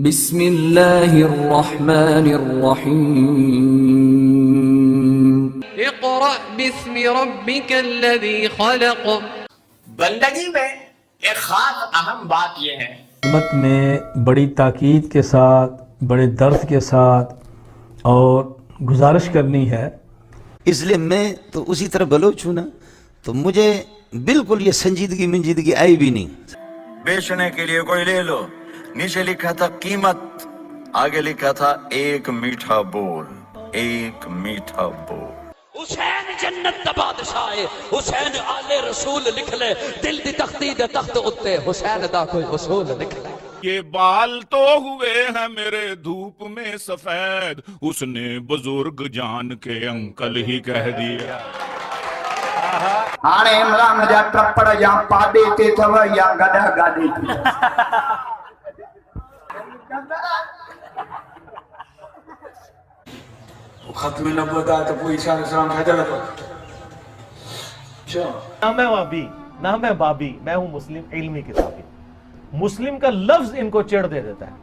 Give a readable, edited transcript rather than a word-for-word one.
بسم اللہ الرحمن الرحیم اقرأ باسم ربک الذی خلق. بندگی میں ایک خاص اہم بات یہ ہے خدمت میں بڑی تاکید کے ساتھ، بڑے درد کے ساتھ اور گزارش کرنی ہے. اس لیے میں تو اسی طرح بلوچ ہوں نا، تو مجھے بالکل یہ سنجیدگی آئی بھی نہیں. بیچنے کے لیے کوئی لے لو، نیچے لکھا تھا قیمت، آگے لکھا تھا ایک میٹھا بول، ایک میٹھا بول. حسین جنت دا بادشاہ ہے، حسین آل رسول لکھ لے، دل دی تختی دے تخت اتے حسین دا کوئی اصول لکھ لے. یہ بال تو ہوئے ہیں میرے دھوپ میں سفید، اس نے بزرگ جان کے انکل ہی کہہ دیا. ہانے عمران جا ٹرپڑ یا پاڈے تے تھو یا گڈا گاڈی تھی. ختم نبوت آیا تو کوئی اشارہ سلام بھیجا رہا تھا. نہ میں وابی نہ میں بابی، میں ہوں مسلم علمی کتابی. مسلم کا لفظ ان کو چڑھ دے دیتا ہے.